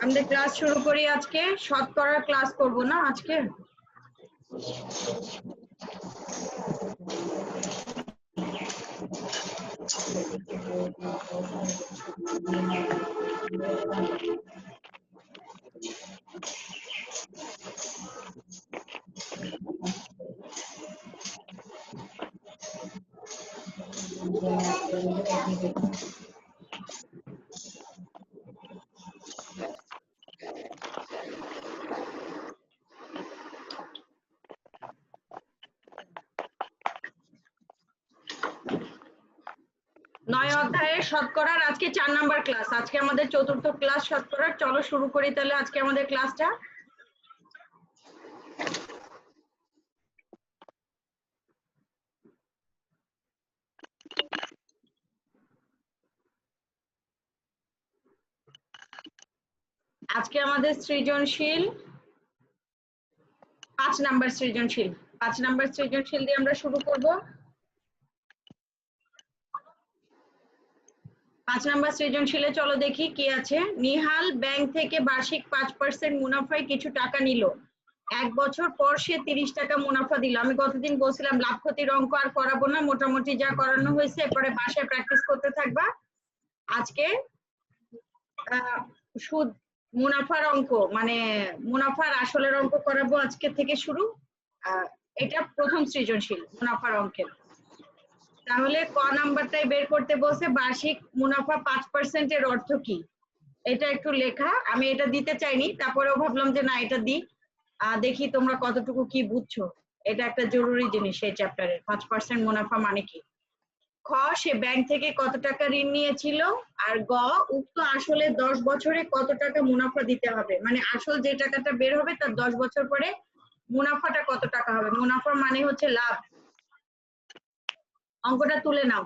আমাদের ক্লাস শুরু করি আজকে শতকরার ক্লাস করব না আজকে নয় অধ্যায়ের শতকরার আজকে 4 নাম্বার ক্লাস আজকে আমাদের চতুর্থ ক্লাস শতকরার চলো শুরু করি তাহলে আজকে আমাদের ক্লাসটা আজকে আমাদের সৃজনশীল 5 নাম্বার সৃজনশীল 5 নাম্বার সৃজনশীল দিয়ে আমরা শুরু করব 5 নাম্বার সৃজনশীলে চলো দেখি কি আছে নিহাল ব্যাংক থেকে বার্ষিক 5% মুনাফায় কিছু টাকা নিল এক বছর পর সে 30 টাকা মুনাফা দিল আমি গতদিন বলছিলাম লাভ ক্ষতির অঙ্ক আর করাবো না মোটামুটি যা করানো হয়েছে এরপরে বাসায় প্র্যাকটিস করতে থাকবা আজকে সুদ মুনাফার অঙ্ক মানে মুনাফার আসলের অঙ্ক করাবো আজকে থেকে শুরু এটা প্রথম সৃজনশীল মুনাফার অঙ্কের তাহলে ক নাম্বারটাই বের করতে বলছে বার্ষিক মুনাফা 5% এর অর্থ কি এটা একটু লেখা আমি এটা দিতে চাইনি তারপরেও ভাবলাম যে না এটা দিই দেখি তোমরা কতটুকু কি বুঝছো এটা একটা জরুরি জিনিস এই চ্যাপ্টারের 5% মুনাফা মানে কি খ সে ব্যাংক থেকে কত টাকা ঋণ নিয়েছিল আর গ উক্ত আসলে 10 বছরে কত টাকা মুনাফা দিতে হবে মানে আসল যে টাকাটা বের হবে তার 10 বছর পরে মুনাফাটা কত টাকা হবে মুনাফা মানে হচ্ছে লাভ অঙ্কটা তুলে নাও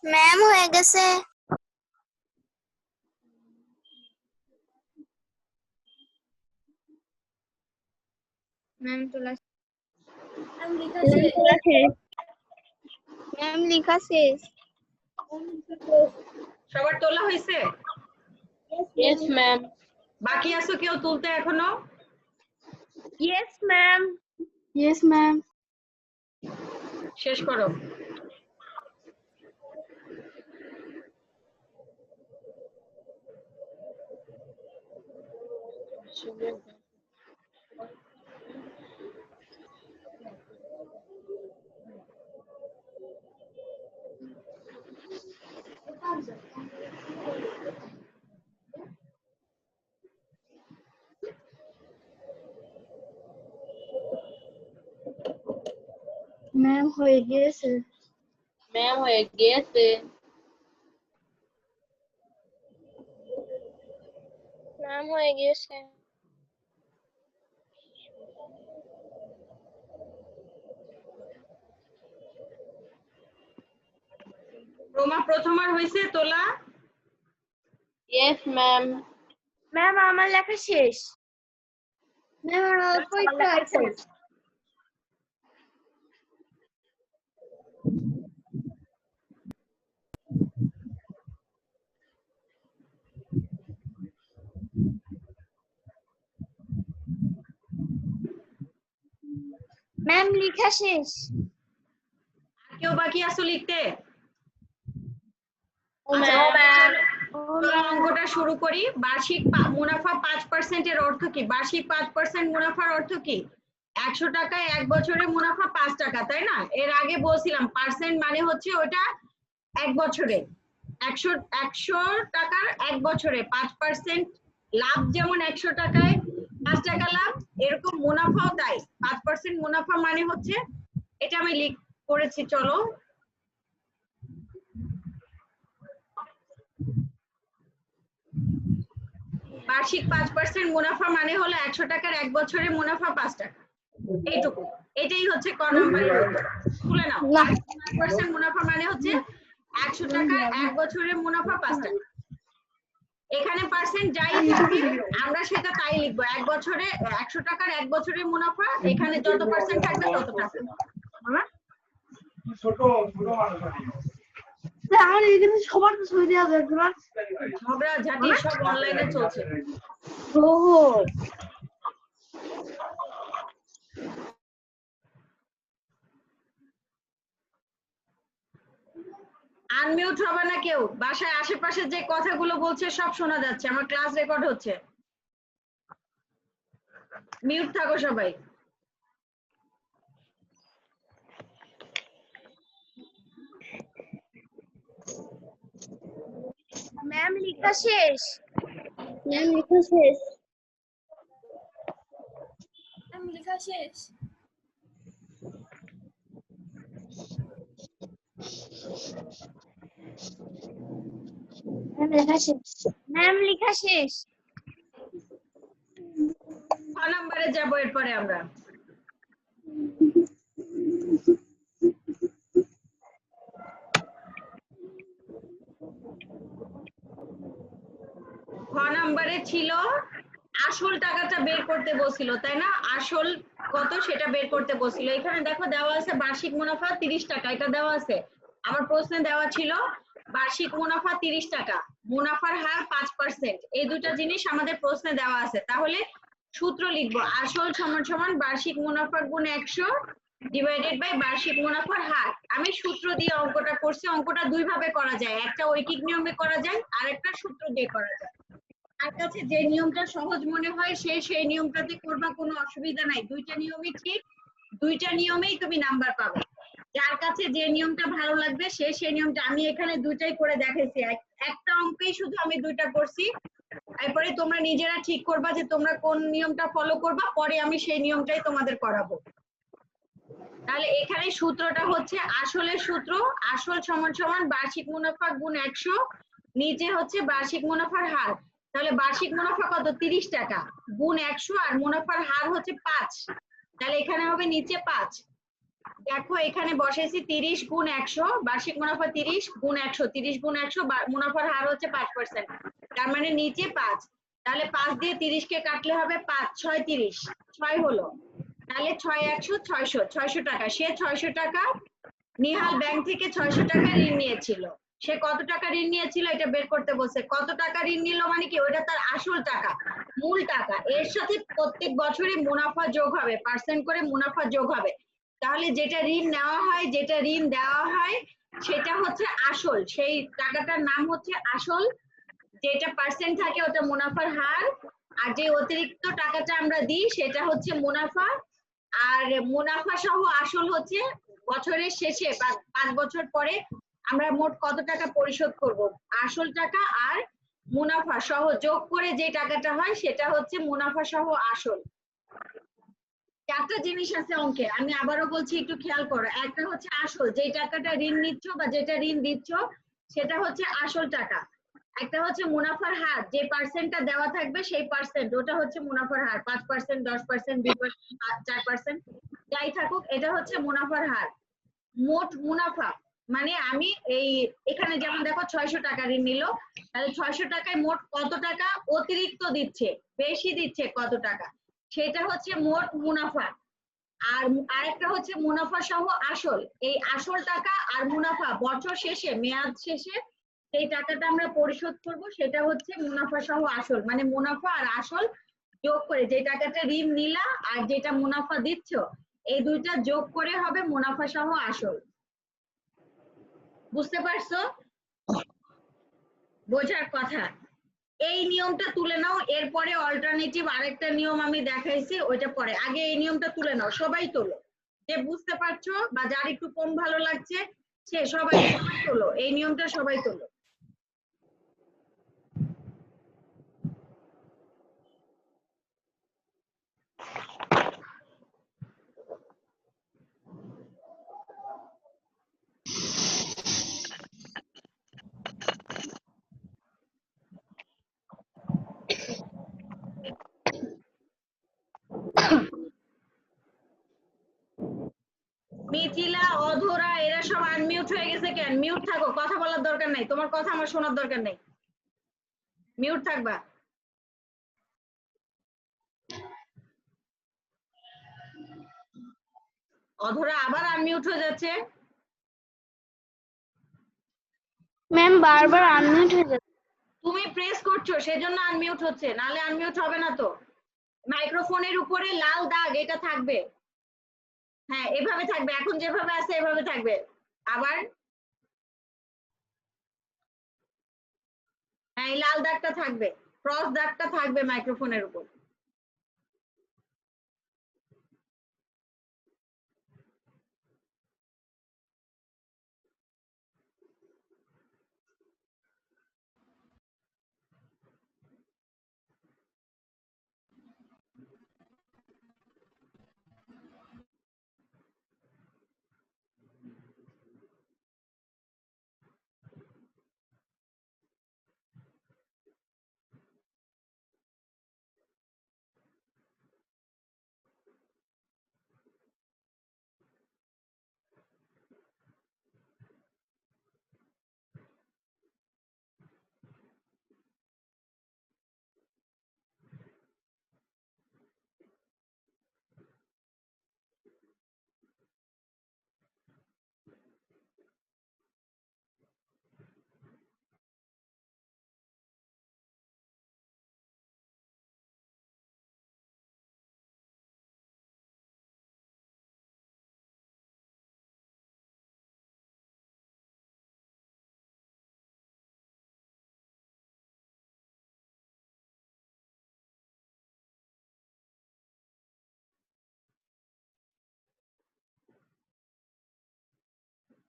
ম্যাম হয়ে গেছে ম্যাম তোলা ম্যাম লেখা শেষ সবার তোলা হয়েছে Yes, ma'am. বাকি আছো কেউ তুলতে এখনো? Yes, ma'am. Yes, ma'am. শেষ করো। Ma'am, হয়ে গিয়েছে। Ma'am, হয়ে গিয়েছে। Ma'am, হয়ে গিয়েছে। রোমা প্রথমবার হয়েছে তোলা? Yes, ma'am. ম্যাম আমার লেখা শেষ। ম্যাম আর অল্প আমার একটু লেখাই আছে। শেষ। ম্যাম লেখা শেষ। আর কেউ বাকি আছো লিখতে? ma'am. চলো অঙ্কটা শুরু করি। বার্ষিক মুনাফা 5% এর অর্থ কি? বার্ষিক 5% মুনাফার অর্থ কি? 100 টাকায় 1 বছরে মুনাফা 5 টাকা, তাই না? এর আগে বলছিলাম পার্সেন্ট মানে হচ্ছে ওটা 1 বছরে। 100 টাকার 1 বছরে 5% লাভ, যেমন 100 টাকায় 5 টাকা লাভ, এরকম মুনাফাও তাই। 5% মুনাফা মানে হচ্ছে এটা আমি করেছি। চলো বার্ষিক 5% মুনাফা মানে হলো 100 টাকার 1 বছরে মুনাফা 5 টাকা, এইটুকু। এটাই হচ্ছে ক নাম্বারের উত্তর। তুলে নাও। 5% মুনাফা মানে হচ্ছে 100 টাকার 1 বছরে মুনাফা 5 টাকা। এখানে পার্সেন্ট যাই থাকে আমরা সেটা তাই লিখবো। 1 বছরে 100 টাকার 1 বছরের মুনাফা, এখানে যত পার্সেন্ট থাকবে তত টাকা। ছোট ছোট মানুষ আমার এখানে সবার তো ছবি দেওয়া যায় না। ঝগড়া ঝাঁটি সব অনলাইনে চলছে। ওহো। আনমিউট হবে না কেউ। বাসায় আশেপাশে যে কথাগুলো বলছে সব শোনা যাচ্ছে, আমার ক্লাস রেকর্ড হচ্ছে। মিউট থাকো সবাই। ম্যাম লেখা শেষ। ম্যাম লেখা শেষ। ম্যাম লেখা শেষ। ম্যাম লেখা শেষ। ম্যাম লেখা শেষ। ছ নম্বরে যাবো এরপরে আমরা। খ নম্বরে ছিল আসল টাকাটা বের করতে বলছিল, তাই না? আসল কত সেটা বের করতে বলছিল। এখানে দেখো দেওয়া আছে বার্ষিক মুনাফা 30 টাকা, এটা দেওয়া আছে। আমার প্রশ্নে দেওয়া ছিল বার্ষিক মুনাফা 30 টাকা, মুনাফার হার 5%। এই দুটো জিনিস আমাদের প্রশ্নে দেওয়া আছে। তাহলে সূত্র লিখবো, আসল সমান সমান বার্ষিক মুনাফা গুণ 100 ডিভাইডেড বাই বার্ষিক মুনাফার হার। আমি সূত্র দিয়ে অঙ্কটা করছি। অঙ্কটা দুই ভাবে করা যায়, একটা ঐকিক নিয়মে করা যায় আর একটা সূত্র দিয়ে করা যায়। তার কাছে যে নিয়মটা সহজ মনে হয় সেই নিয়মটাতে করবা, কোনো অসুবিধা নাই। দুইটা নিয়মই ঠিক, দুইটা নিয়মেই তুমি নাম্বার পাবে। যার কাছে যে নিয়মটা ভালো লাগবে সেই নিয়মটা। আমি এখানে দুইটাই করে দেখাইছি, একটা অঙ্কেই শুধু আমি দুইটা করছি। এরপরে তোমরা নিজেরা ঠিক করবা যে তোমরা কোন নিয়মটা ফলো করবা, পরে আমি সেই নিয়মটাই তোমাদের করাবো। তাহলে এখানে সূত্রটা হচ্ছে আসলের সূত্র, আসল সমান সমান বার্ষিক মুনাফা গুণ 100, নিচে হচ্ছে বার্ষিক মুনাফার হার। তাহলে বার্ষিক মুনাফা কত? 30 টাকা গুণ 100 আর মুনাফার হার হচ্ছে 5। তাহলে এখানে হবে নিচে 5। দেখো এখানে বসাইছি 30 গুণ 100, বার্ষিক মুনাফা 30 গুণ 100, 30 গুণ 100, মুনাফার হার হচ্ছে 5%। তার মানে নিচে 5। তাহলে 5 দিয়ে 30 কে কাটলে হবে 5 6 30, 6 হলো। তাহলে 6 100 600 টাকা। সে 600 টাকা নিহাল ব্যাংক থেকে 600 টাকা ঋণ নিয়েছিল। সে কত টাকা ঋণ নিয়েছিল এটা বের করতে বলছে। কত টাকা ঋণ নিল মানে কি, ওটা তার আসল টাকা, মূল টাকা। এর সাথে প্রত্যেক বছরই মুনাফা যোগ হবে, পার্সেন্ট করে মুনাফা যোগ হবে। তাহলে যেটা ঋণ নেওয়া হয়, যেটা ঋণ দেওয়া হয়, সেটা হচ্ছে আসল। সেই টাকাটার নাম হচ্ছে আসল। যেটা পার্সেন্ট থাকে ওটা মুনাফার হার, আর যে অতিরিক্ত টাকাটা আমরা দিই সেটা হচ্ছে মুনাফা। আর মুনাফা সহ আসল হচ্ছে বছরের শেষে বা 5 বছর পরে আমরা মোট কত টাকা পরিশোধ করব, আসল টাকা আর মুনাফা সহ যোগ করে যে টাকাটা হয় সেটা হচ্ছে মুনাফা সহ আসল। চারটা জিনিস আছে অঙ্কে, আমি আবারও বলছি একটু খেয়াল করো। একটা হচ্ছে আসল, যে টাকাটা ঋণ নিচ্ছ বা যেটা ঋণ দিচ্ছ সেটা হচ্ছে আসল টাকা। একটা হচ্ছে মুনাফার হার, যে পার্সেন্টটা দেওয়া থাকবে সেই পার্সেন্ট, ওটা হচ্ছে মুনাফার হার, 5%, 10%, 2%, 4%, যাই থাকুক, এটা হচ্ছে মুনাফার হার। মোট মুনাফা মানে আমি এই এখানে যেমন দেখো 600 টাকা ঋণ নিল, তাহলে 600 টাকায় মোট কত টাকা অতিরিক্ত দিচ্ছে, বেশি দিচ্ছে কত টাকা, সেটা হচ্ছে মোট মুনাফা। আর আরেকটা হচ্ছে মুনাফা সহ আসল। এই আসল টাকা আর মুনাফা বছর শেষে, মেয়াদ শেষে সেই টাকাটা আমরা পরিশোধ করব, সেটা হচ্ছে মুনাফা সহ আসল। মানে মুনাফা আর আসল যোগ করে, যে টাকাটা ঋণ নিলা আর যেটা মুনাফা দিচ্ছ, এই দুইটা যোগ করে হবে মুনাফা সহ আসল। বুঝতে পারছো? বোঝার কথা। এই নিয়মটা তুলে নাও, এরপরে অল্টারনেটিভ আরেকটা নিয়ম আমি দেখাইছি, ওইটা পরে। আগে এই নিয়মটা তুলে নাও, সবাই তোলো। যে বুঝতে পারছো বা যার একটু কম ভালো লাগছে সে সবাই সবাই তোলো, এই নিয়মটা সবাই তোলো। মিথিলা, অধরা, এরা সব আনমিউট হয়ে গেছে কেন? মিউট থাকো, কথা বলার দরকার নাই, তোমার কথা আমার শোনার দরকার নেই, মিউট থাকবা। অধরা আবার আনমিউট হয়ে যাচ্ছে। ম্যাম বারবার আনমিউট হয়ে যাচ্ছে। তুমি প্রেস করছো সেজন্য আনমিউট হচ্ছে, নালে আনমিউট হবে না তো। মাইক্রোফোনের উপরে লাল দাগ এটা থাকবে, হ্যাঁ এভাবে থাকবে, এখন যেভাবে আছে এভাবে থাকবে। আবার হ্যাঁ, এই লাল দাগটা থাকবে, ক্রস দাগটা থাকবে মাইক্রোফোনের উপর।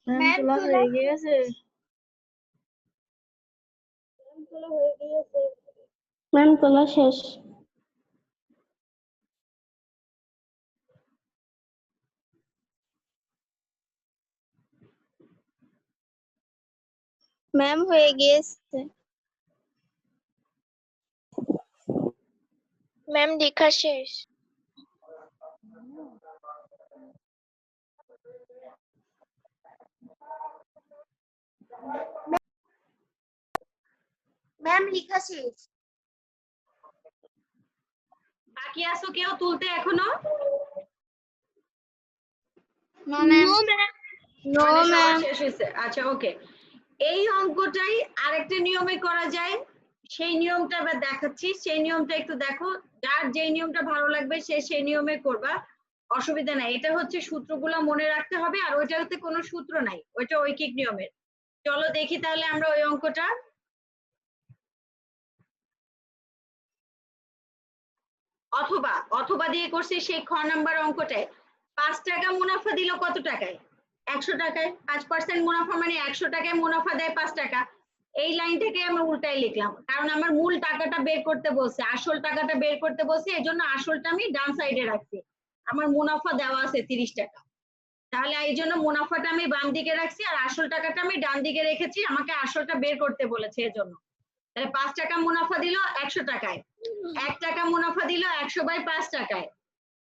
ম্যাম তোলা হয়ে গিয়েছে। ম্যাম তোলা শেষ। ম্যাম হয়ে গিয়েছে। ম্যাম লেখা শেষ। ম্যাম লেখা শেষ। বাকি আছো কেউ তুলতে এখনো? No ma'am. নো মানে সবার ম্যাম। শেষ হয়েছে, আচ্ছা ওকে। এই অঙ্কটাই আরেকটা নিয়মে করা যায়, সেই নিয়মটা এবার দেখাচ্ছি। সেই নিয়মটা একটু দেখো, যার যে নিয়মটা ভালো লাগবে সে সেই নিয়মে করবা, অসুবিধা নাই। এটা হচ্ছে সূত্রগুলো মনে রাখতে হবে, আর ওইটাতে কোনো সূত্র নাই, ওইটা ঐকিক নিয়মের। চলো দেখি তাহলে আমরা ওই অঙ্কটা। অথবা অথবা দিয়ে করছি সেই খ নাম্বার অঙ্কটায়। 5 টাকা মুনাফা দিল কত টাকায়? 100 টাকায়। 5% মুনাফা মানে 100 টাকায় মুনাফা দেয় 5 টাকা। এই লাইনটাকে আমি উল্টাই লিখলাম, কারণ আমার মূল টাকাটা বের করতে বলছে, আসল টাকাটা বের করতে বলছে, এই জন্য আসলটা আমি ডান সাইডে রাখছি। আমার মুনাফা দেওয়া আছে 30 টাকা, তাহলে এই জন্য মুনাফাটা আমি বাম দিকে রাখছি, আর আসল টাকাটা আমি ডান দিকে রেখেছি, আমাকে আসলটা বের করতে বলেছে এজন্য। তাহলে 5 টাকা মুনাফা দিল 100 টাকায়, 1 টাকা মুনাফা দিল 100/5 টাকায়,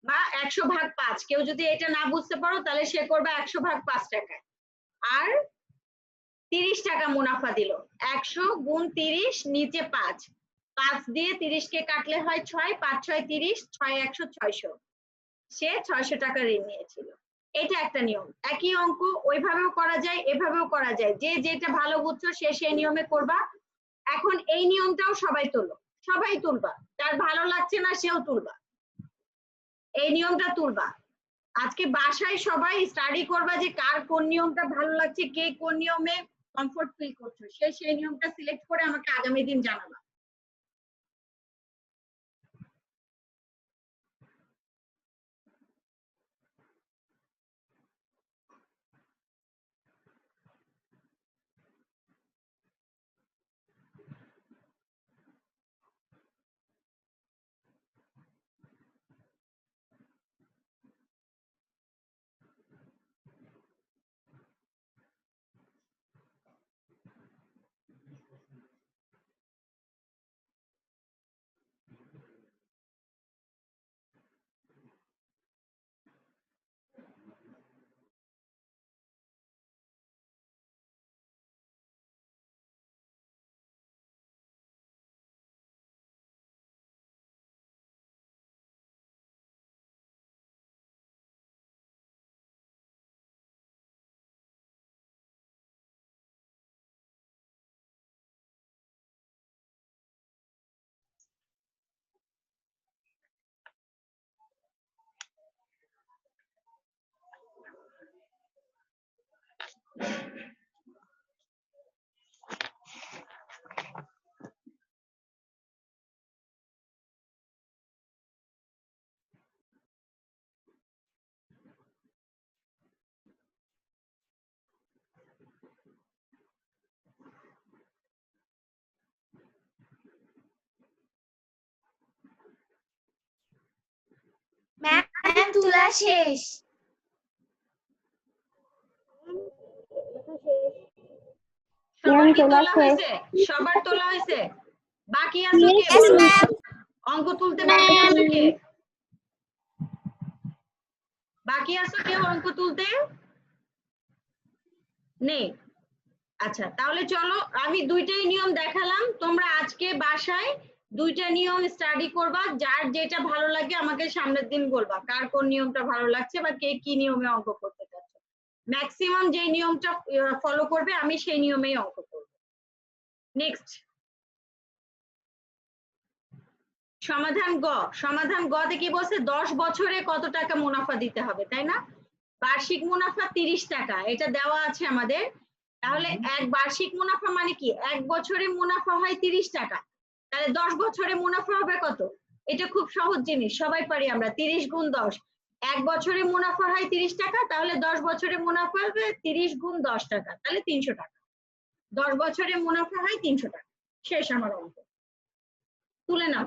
বা 100/5। কেউ যদি এটা না বুঝতে পারো তাহলে সে করবে 100/5 টাকায়। আর 30 টাকা মুনাফা দিল, 100 গুণ 30 নিচে 5, 5 দিয়ে 30 কে কাটলে হয় 6, 5 6 30, 6 100 600। সে 600 টাকা ঋণ নিয়েছিল। এটা একটা নিয়ম। একই অঙ্ক ওইভাবেও করা যায়, এভাবেও করা যায়, যে যেটা ভালো বুঝছো সে সেই নিয়মে করবা। এখন এই নিয়মটাও সবাই তোলো, সবাই তুলবা, যার ভালো লাগছে না সেও তুলবা, এই নিয়মটা তুলবা। আজকে বাসায় সবাই স্টাডি করবা যে কার কোন নিয়মটা ভালো লাগছে, কে কোন নিয়মে কমফোর্ট ফিল করছো, সে সেই নিয়মটা সিলেক্ট করে আমাকে আগামী দিন জানাবা। ম্যাম তুলা শেষ। সবার কি তোলা হয়েছে? সবার তোলা হয়েছে? বাকি আছো কে? Yes, ma'am. অঙ্ক তুলতে বাকি আছো কে? বাকি আছো কেউ অঙ্ক তুলতে? নেই। আচ্ছা তাহলে চলো, আমি দুইটাই নিয়ম দেখালাম, তোমরা আজকে বাসায় দুইটা নিয়ম স্টাডি করবা, যার যেটা ভালো লাগে আমাকে সামনের দিন বলবা কার কোন নিয়মটা ভালো লাগছে বা কে কি নিয়মে অঙ্ক করতে চাচ্ছে। ম্যাক্সিমাম যে নিয়মটা ফলো করবে আমি সেই নিয়মেই অঙ্ক করব। নেক্সট সমাধান গ। সমাধান গ তে কি বলছে? 10 বছরে কত টাকা মুনাফা দিতে হবে, তাই না? বার্ষিক মুনাফা 30 টাকা, এটা দেওয়া আছে আমাদের। তাহলে এক বার্ষিক মুনাফা মানে কি? এক বছরে মুনাফা হয় 30 টাকা, তাহলে 10 বছরে মুনাফা হবে কত? এটা খুব সহজ জিনিস, সবাই পারি আমরা। 30 গুণ 10, এক বছরে মুনাফা হয় 30 টাকা, তাহলে 10 বছরে মুনাফা হবে 30 গুণ 10 টাকা, তাহলে 300 টাকা। 10 বছরে মুনাফা হয় 300 টাকা। শেষ আমার অঙ্ক। তুলে নাও।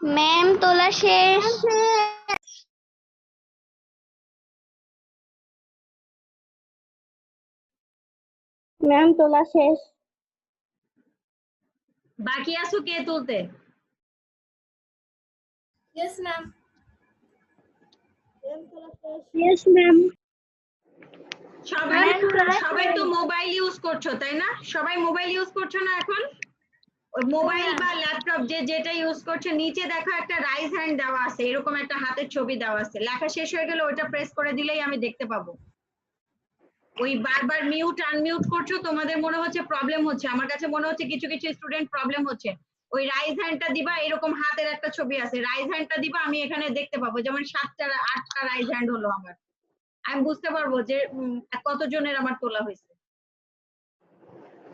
ম্যাম তোলা শেষ। ম্যাম তোলা শেষ। বাকি আছো কে তুলতে? Yes ma'am. ম্যাম তোলা শেষ। Yes ma'am. সবাই ম্যাম তোলা সবাই তো শেষ। মোবাইল ইউজ করছো তাই না? সবাই মোবাইল ইউজ করছো না এখন? ওই মোবাইল হ্যাঁ। বা ল্যাপটপ যেটা ইউজ করছো নিচে দেখো একটা রাইজ হ্যান্ড দেওয়া আছে, এরকম একটা হাতের ছবি দেওয়া আছে। লেখা শেষ হয়ে গেলে ওটা প্রেস করে দিলেই আমি দেখতে পাবো। ওই বারবার মিউট আনমিউট করছো, তোমাদের মনে হচ্ছে প্রবলেম হচ্ছে। আমার কাছে মনে হচ্ছে কিছু কিছু স্টুডেন্ট প্রবলেম হচ্ছে। ওই রাইজ হ্যান্ডটা দিবা, এরকম হাতের একটা ছবি আছে, রাইজ হ্যান্ডটা দিবা, আমি এখানে দেখতে পাবো। যেমন 7টা 8টা রাইজ হ্যান্ড হলো আমার, আমি বুঝতে পারবো যে কতজনের আমার তোলা হয়েছে।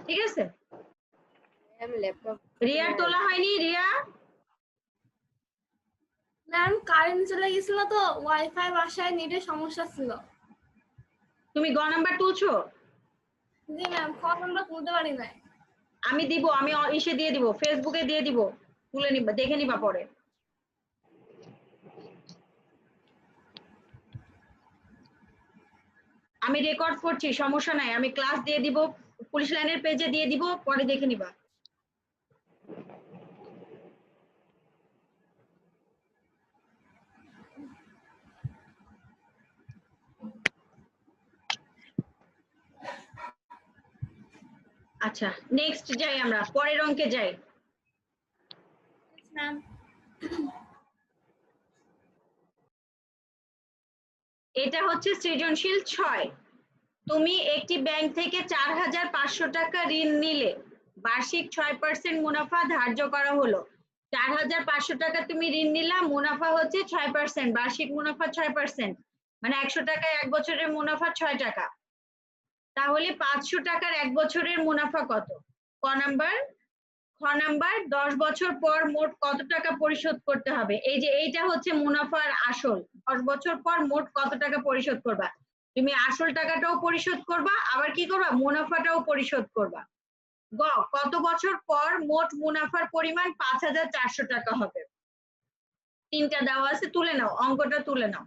ঠিক আছে? রিয়ার তোলা হয়নি? রিয়া ম্যাম কারেন্ট চলে গেছিল তো ওয়াইফাই বাসায় নেটের সমস্যা ছিল। তুমি গ নাম্বার তুলছো? জি ম্যাম খ নাম্বার তুলতে পারি নাই। আমি দিব, আমি ইসে দিয়ে দিব, ফেসবুকে দিয়ে দিব, তুলে নিবা, দেখে নিবা পরে। আমি রেকর্ড করছি, সমস্যা নাই, আমি ক্লাস দিয়ে দিব, পুলিশ লাইনের পেজে দিয়ে দিব, পরে দেখে নিবা। আচ্ছা নেক্সট যাই, আমরা পরের অঙ্কে যাই। ম্যাম এটা হচ্ছে সৃজনশীল 6। তুমি একটি ব্যাংক থেকে 4,500 টাকা ঋণ নিলে, বার্ষিক 6% মুনাফা ধার্য করা হলো। 4,500 টাকা তুমি ঋণ নিলা, মুনাফা হচ্ছে 6%, বার্ষিক মুনাফা 6%, মানে 100 টাকায় 1 বছরের মুনাফা 6 টাকা। তাহলে 500 টাকার 1 বছরের মুনাফা কত? ক নাম্বার। খ নাম্বার 10 বছর পর মোট কত টাকা পরিশোধ করতে হবে? এই যে এইটা হচ্ছে মুনাফার আসল। 10 বছর পর মোট কত টাকা পরিশোধ করবা? তুমি আসল টাকাটাও পরিশোধ করবা, আবার কি করবা, মুনাফাটাও পরিশোধ করবা। গ কত বছর পর মোট মুনাফার পরিমাণ 5,400 টাকা হবে? তিনটা দেওয়া আছে, তুলে নাও, অঙ্কটা তুলে নাও।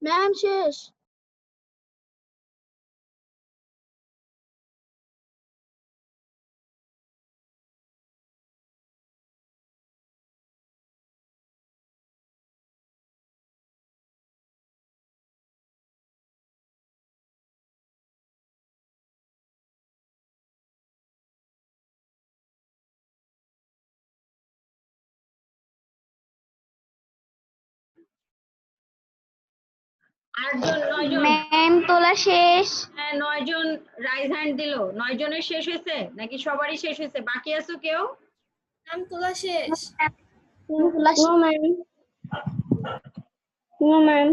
ম্যাম শেষ। 8 জন 9 জন ম্যাম তোলা শেষ। হ্যাঁ 9 জন রাইজ হ্যান্ড দিল। 9 জনের শেষ হয়েছে নাকি সবারই শেষ হয়েছে? বাকি আছো কেউ? ম্যাম তোলা শেষ। No ma'am, no ma'am.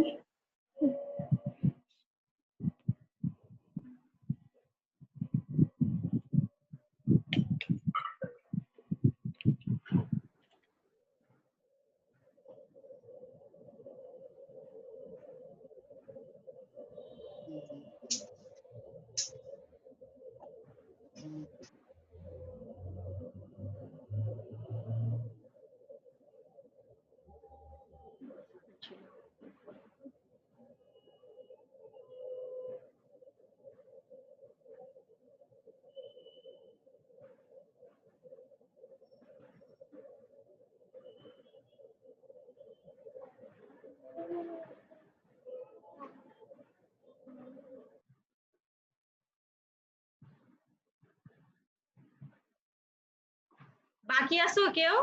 বাকি আছো কেউ?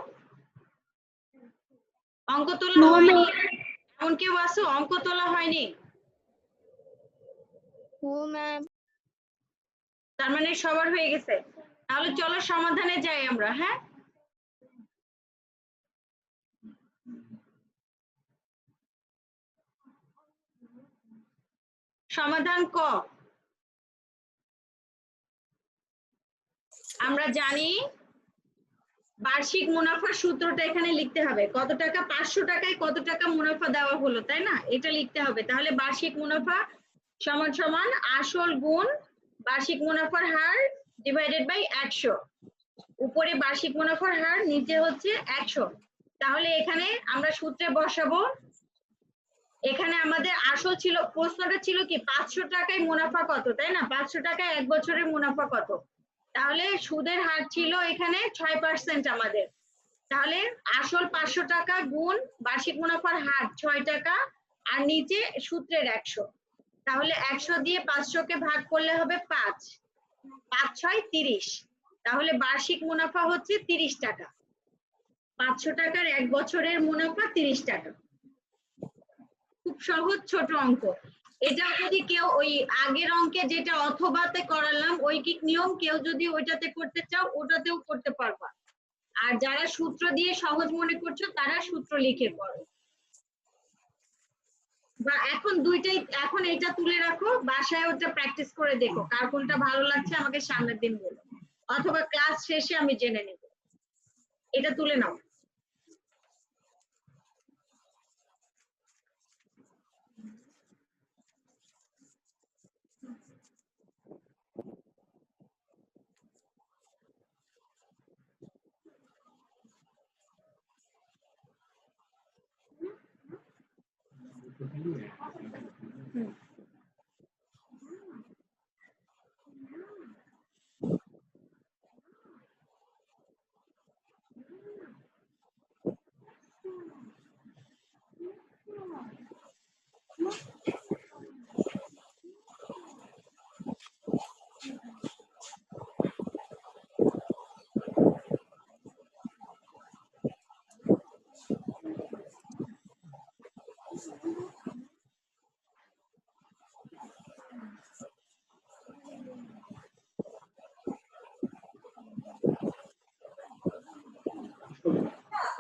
অঙ্ক তোলা হয়নি এমন কেউ আছো অঙ্ক তোলা হয়নি? No ma'am. তার মানে সবার হয়ে গেছে। তাহলে চলো সমাধানে যাই আমরা। হ্যাঁ সমাধান ক। আমরা জানি বার্ষিক মুনাফার সূত্রটা এখানে লিখতে হবে। কত টাকা, 500 টাকায় কত টাকা মুনাফা দেওয়া হলো, তাই না? এটা লিখতে হবে। তাহলে বার্ষিক মুনাফা সমান সমান আসল গুণ বার্ষিক মুনাফার হার ডিভাইডেড বাই 100। উপরে বার্ষিক মুনাফার হার, নিচে হচ্ছে 100। তাহলে এখানে আমরা সূত্রে বসাবো। এখানে আমাদের আসল ছিল, প্রশ্নটা ছিল কি 500 টাকায় মুনাফা কত, তাই না? 500 টাকায় 1 বছরের মুনাফা কত। তাহলে সুদের হার ছিল এখানে 6% আমাদের। তাহলে আসল 500 টাকা গুণ বার্ষিক মুনাফার হার 6 টাকা, আর নিচে সূত্রের 100। তাহলে 100 দিয়ে 500 কে ভাগ করলে হবে 5, 5 6 30। তাহলে বার্ষিক মুনাফা হচ্ছে 30 টাকা। 500 টাকার 1 বছরের মুনাফা 30 টাকা। খুব সহজ ছোট অঙ্ক। এটা যদি কেউ ওই আগের অঙ্কে যেটা অথবাতে করালাম ঐকিক নিয়ম, কেউ যদি ওইটাতে করতে চাও ওটাতেও করতে পারবা। আর যারা সূত্র দিয়ে সহজ মনে করছো তারা সূত্র লিখে করো। বা এখন দুইটাই, এখন এটা তুলে রাখো, বাসায় ওটা প্র্যাকটিস করে দেখো, কার কোনটা ভালো লাগছে আমাকে সামনের দিন বলো, অথবা ক্লাস শেষে আমি জেনে নেব। এটা তুলে নাও।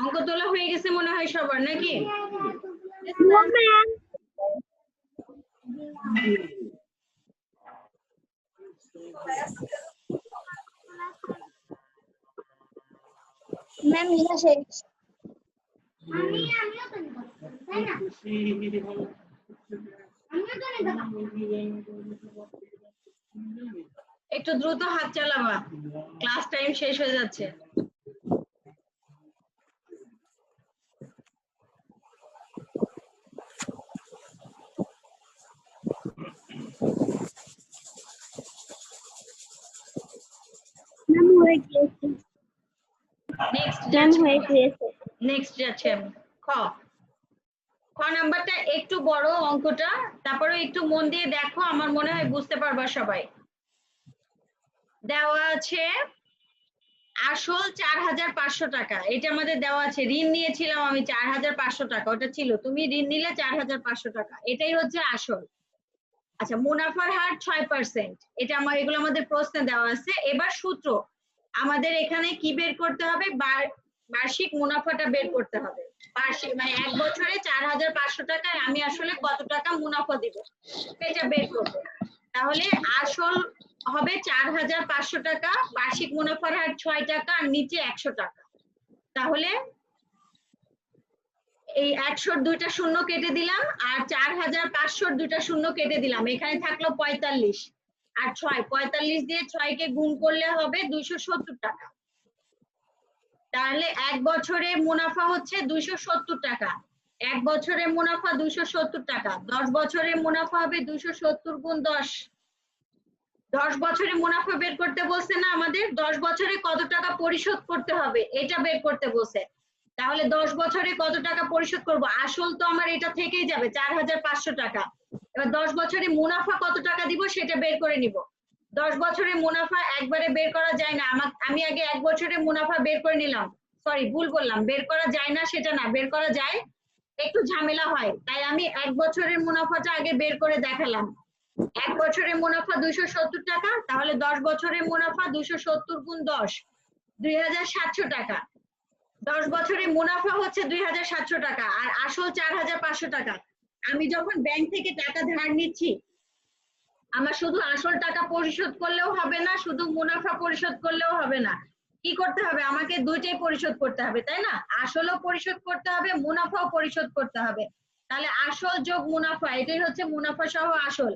অঙ্ক তোলা হয়ে গেছে মনে হয় সবার, নাকি? ম্যাম লেখা শেষ। একটু দ্রুত হাত চালাবা, ক্লাস টাইম শেষ হয়ে যাচ্ছে। ম্যাম হয়ে গিয়েছে। নেক্সট ম্যাম হয়ে গিয়েছে। নেক্সট যাচ্ছে আমি। খ খ নাম্বারটা একটু বড় অঙ্কটা, তারপরে একটু মন দিয়ে দেখো, আমার মনে হয় বুঝতে পারবা সবাই। দেওয়া আছে আসল 4,500 টাকা, এটা আমাদের দেওয়া আছে। ঋণ নিয়েছিলাম আমি 4,500 টাকা, ওটা ছিল, তুমি ঋণ নিলে 4,500 টাকা, এটাই হচ্ছে আসল। আচ্ছা, মুনাফার হার 6%, এটা এগুলো আমাদের প্রশ্নে দেওয়া আছে। এবার সূত্র আমাদের এখানে কি বের করতে হবে, বার্ষিক মুনাফাটা বের করতে হবে। বার্ষিক মানে এক বছরে 4,500 টাকায় আমি আসলে কত টাকা মুনাফা দিব এটা বের করবো। তাহলে আসল হবে 4,500 টাকা, বার্ষিক মুনাফার হার 6 টাকা, আর নিচে 100 টাকা। তাহলে এই 100-র দুইটা শূন্য কেটে দিলাম, আর 4,500-র দুইটা শূন্য কেটে দিলাম, এখানে থাকলো 45, আর 6, 45 দিয়ে 6-কে গুণ করলে হবে 270 টাকা। তাহলে এক বছরে মুনাফা হচ্ছে 270 টাকা। এক বছরের মুনাফা 270 টাকা, 10 বছরের মুনাফা হবে 270 গুণ 10। 10 বছরে মুনাফা বের করতে বলছে না আমাদের, 10 বছরে কত টাকা পরিশোধ করতে হবে এটা বের করতে বলছে। তাহলে 10 বছরে কত টাকা পরিশোধ করব, আসল তো আমার এটা থেকেই যাবে 4,500 টাকা। এবার 10 বছরে মুনাফা কত টাকা দিব সেটা বের করে নিব। 10 বছরে মুনাফা একবারে বের করা যায় না, আমি আগে এক বছরে মুনাফা বের করে নিলাম। সরি, ভুল বললাম, বের করা যায় না সেটা না, বের করা যায়, একটু ঝামেলা হয়, তাই আমি এক বছরের মুনাফাটা আগে বের করে দেখালাম। এক বছরের মুনাফা 270 টাকা, তাহলে 10 বছরের মুনাফা 270 গুণ 10, 2,700 টাকা। 10 বছরের মুনাফা হচ্ছে 2,700 টাকা, আর আসল 4,500 টাকা। আমি যখন ব্যাংক থেকে টাকা ধার নিচ্ছি, আমার শুধু আসল টাকা পরিশোধ করলেও হবে না, শুধু মুনাফা পরিশোধ করলেও হবে না, কি করতে হবে, আমাকে দুইটাই পরিশোধ করতে হবে, তাই না? আসলও পরিশোধ করতে হবে, মুনাফাও পরিশোধ করতে হবে। তাহলে আসল যোগ মুনাফা, এটাই হচ্ছে মুনাফা সহ আসল।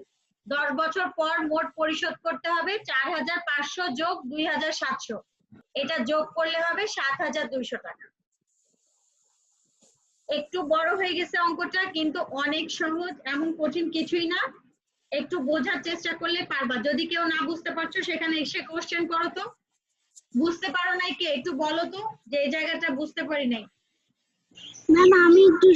10 বছর পর মোট পরিশোধ করতে হবে 4,500 যোগ 2,700, এটা যোগ করলে হবে 7,200 টাকা। একটু বড় হয়ে গেছে অঙ্কটা, কিন্তু অনেক সহজ, এমন কঠিন কিছুই না, একটু বোঝার চেষ্টা করলে পারবা। যদি কেউ না বুঝতে পারছো সেখানে এসে কোশ্চেন করো তো। বুঝতে পারো নাই কে, একটু বলো তো যে এই জায়গাটা বুঝতে পারি নাই। ম্যাম আমি একটু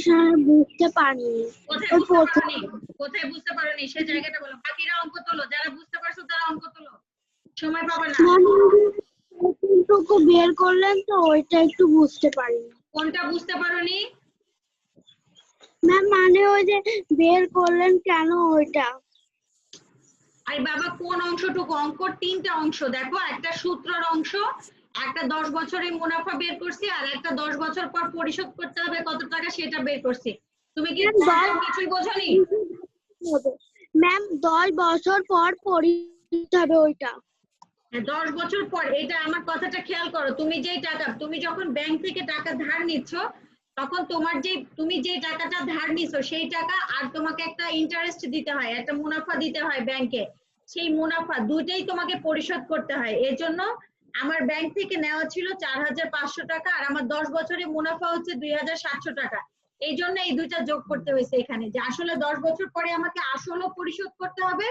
বুঝতে পারিনি। কোথায় বুঝতে পারোনি, কোথায় বুঝতে পারোনি সেই জায়গাটা বলো। বাকিরা অঙ্ক তোলো, যারা বুঝতে পারছো তারা অঙ্ক তোলো, সময় পাবে না। টুকু বের করলেন তো ওইটা একটু বুঝতে পারিনি। কোনটা বুঝতে পারোনি? ম্যাম মানে ওই যে বের করলেন কেন ওইটা। আরে বাবা, কোন অংশটুকু? অঙ্কর 3টা অংশ দেখো, একটা সূত্রের অংশ, একটা 10 বছরের মুনাফা বের করছি, আর একটা 10 বছর পর পরিশোধ করতে হবে কত টাকা সেটা বের করছি। তুমি কি কিছুই বোঝোনি? ম্যাম 10 বছর পর পরিশোধ হবে ওইটা। 10 বছর পর, এটা আমার কথাটা খেয়াল করো, তুমি যেই টাকা, তুমি যখন ব্যাংক থেকে টাকা ধার নিচ্ছ, তখন তুমি যে টাকাটা ধার নিছো সেই টাকা, আর তোমাকে একটা ইন্টারেস্ট দিতে হয়, একটা মুনাফা দিতে হয় ব্যাংকে, সেই মুনাফা দুইটাই তোমাকে পরিশোধ করতে হয়। এর জন্য আমার ব্যাংক থেকে নেওয়া ছিল 4,500 টাকা, আর আমার 10 বছরের মুনাফা হচ্ছে 2,700 টাকা। এই জন্য এই দুইটা যোগ করতে হয়েছে এখানে, যে আসলে 10 বছর পরে আমাকে আসলও পরিশোধ করতে হবে,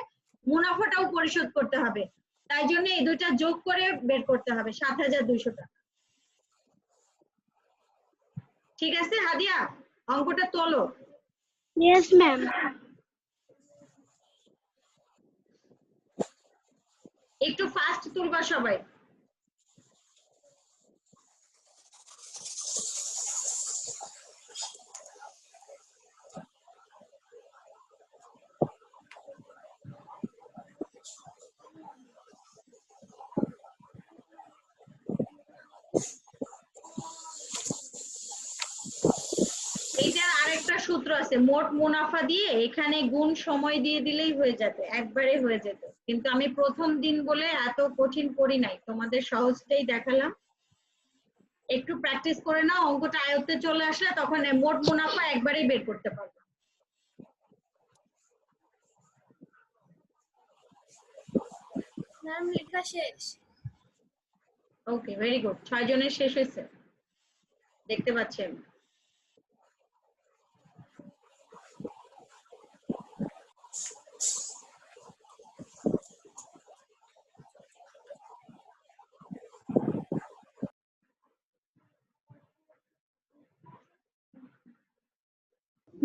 মুনাফাটাও পরিশোধ করতে হবে, তাই জন্য এই দুইটা যোগ করে বের করতে হবে 7,200 টাকা। ঠিক আছে হাদিয়া, অঙ্কটা তোলো। Yes ma'am. একটু ফাস্ট তুলবা সবাই। এইটার আরেকটা সূত্র আছে, মোট মুনাফা দিয়ে এখানে গুণ সময় দিয়ে দিলেই হয়ে যেত, একবারে হয়ে যেত, কিন্তু আমি প্রথম দিন বলে এত কঠিন করি নাই, তোমাদের সহজটাই দেখালাম। একটু প্র্যাকটিস করে নাও, অঙ্কটা আয়ত্তে চলে আসলে তখন মোট মুনাফা একবারেই বের করতে পারবে। ম্যাম লেখা শেষ। ওকে, ভেরি গুড, 6 জনের শেষ হয়েছে দেখতে পাচ্ছি আমি।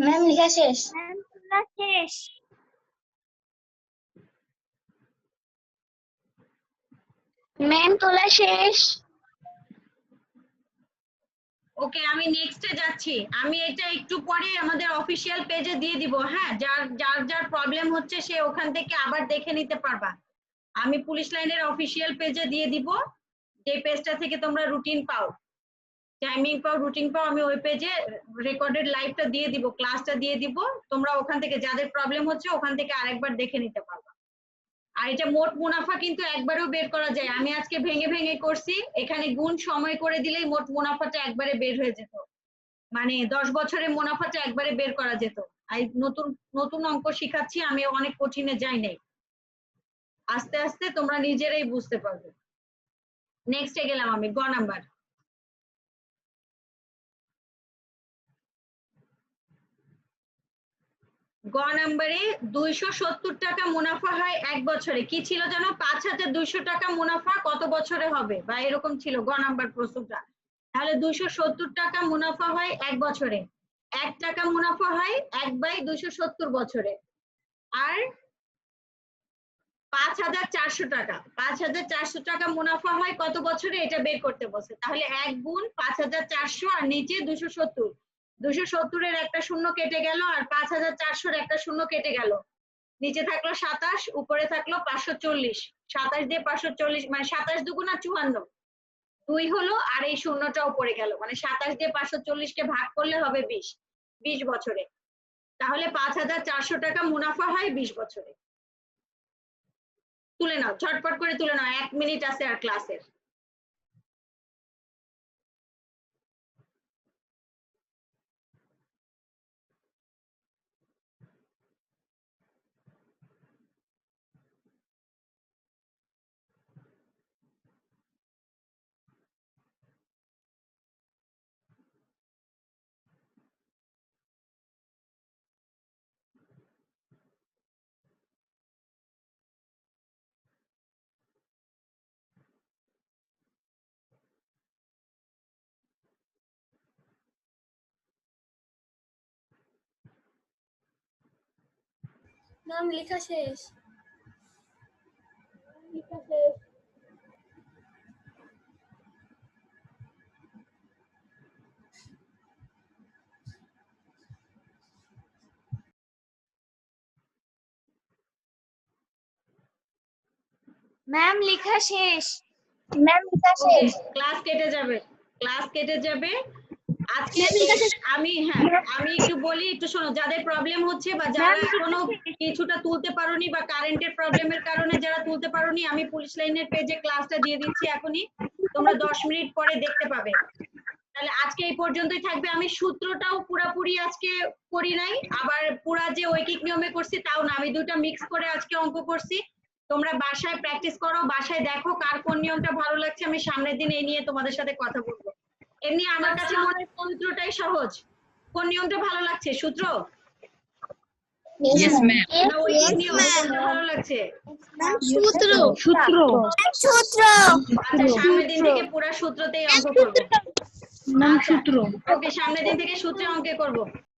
ম্যাম লেখা শেষ। ম্যাম তোলা শেষ। ম্যাম তোলা শেষ। ওকে, আমি নেক্সটে যাচ্ছি। আমি এটা একটু পরে আমাদের অফিসিয়াল পেজে দিয়ে দিব। হ্যাঁ, যার যার যার প্রবলেম হচ্ছে সে ওখান থেকে আবার দেখে নিতে পারবা। আমি পুলিশ লাইনের অফিসিয়াল পেজে দিয়ে দিব, যে পেজটা থেকে তোমরা রুটিন পাও, টাইমিং পাও, রুটিন পাও। আমি ওই পেজে রেকর্ডেড লাইভটা দিয়ে দিব, ক্লাসটা দিয়ে দিব। তোমরা ওখান থেকে যাদের প্রবলেম হচ্ছে ওখান থেকে আরেকবার দেখে নিতে পারবা। আর এটা মোট মুনাফা কিন্তু একবারেও বের করা যায়। আমি আজকে ভেঙে ভেঙে করছি, এখানে গুণ সময় করে দিলেই মোট মুনাফাটা একবারে বের হয়ে যেত। মানে 10 বছরের মুনাফাটা একবারে বের করা যেত। আর নতুন নতুন অঙ্ক শিখাচ্ছি, আমি অনেক কঠিনে যাই নাই। আস্তে আস্তে তোমরা নিজেরাই বুঝতে পারবে। নেক্সটে গেলাম আমি, গ নাম্বার। গ নাম্বারে 270 টাকা মুনাফা হয় এক বছরে। কি ছিল জানো? 5200 টাকা মুনাফা কত বছরে হবে, বা এরকম ছিল গ নাম্বার প্রশ্নটা। তাহলে 270 টাকা মুনাফা হয় এক বছরে, 1 টাকা মুনাফা হয় 1/270 বছরে। আর 5400 টাকা, 5400 টাকা মুনাফা হয় কত বছরে, এটা বের করতে বলছে। তাহলে 1 গুণ 5400 আর নিচে 270, 270 এর একটা শূন্য কেটে গেল, আর 5400 এর একটা শূন্য কেটে গেল। নিচে থাকলো 27, উপরে থাকলো 540। 27 দিয়ে 540 মানে 27 দুগুণা 54, 2 হলো, আর এই শূন্যটা উপরে গেল। মানে 27 দিয়ে 540 কে ভাগ করলে হবে 20, 20 বছরে। তাহলে 5400 টাকা মুনাফা হয় 20 বছরে। তুলে নাও, ঝটপট করে তুলে নাও, 1 মিনিট আছে আর ক্লাসের। নাম লেখা শেষ। ম্যাম লেখা শেষ। ম্যাম লেখা শেষ। ক্লাস কেটে যাবে, ক্লাস কেটে যাবে আজকে। আমি আমি একটু বলি, একটু শোনো। যাদের প্রবলেম হচ্ছে বা যারা এখনো কিছুটা তুলতে পারোনি, বা কারেন্টের প্রবলেমের কারণে যারা তুলতে পারোনি, আমি পুলিশ লাইনের পেজে ক্লাসটা দিয়ে দিচ্ছি এখনই। তোমরা 10 মিনিট পরে দেখতে পাবে। তাহলে আজকে এই পর্যন্তই থাকবে। আমি সূত্রটাও পুরাপুরি আজকে করি নাই, আবার পুরা যে ঐকিক নিয়মে করছি তাও না, আমি দুটো মিক্স করে আজকে অঙ্ক করছি। তোমরা বাসায় প্র্যাকটিস করো, বাসায় দেখো কার কোন নিয়মটা ভালো লাগছে। আমি সামনের দিন এই নিয়ে তোমাদের সাথে কথা বলবো। এমনি আমার কাছে মনে হয় সূত্রটাই সহজ। কোন নিয়মটা ভালো লাগছে? সূত্র Yes, ma'am. না ঐকিক নিয়ম কোনটা ভালো লাগছে? সূত্র। সূত্র। সূত্র। আচ্ছা, সামনের দিন থেকে পুরা সূত্রতেই অঙ্ক করবো। নাম সূত্র। ওকে, সামনের দিন থেকে সূত্রে অঙ্কে করবো।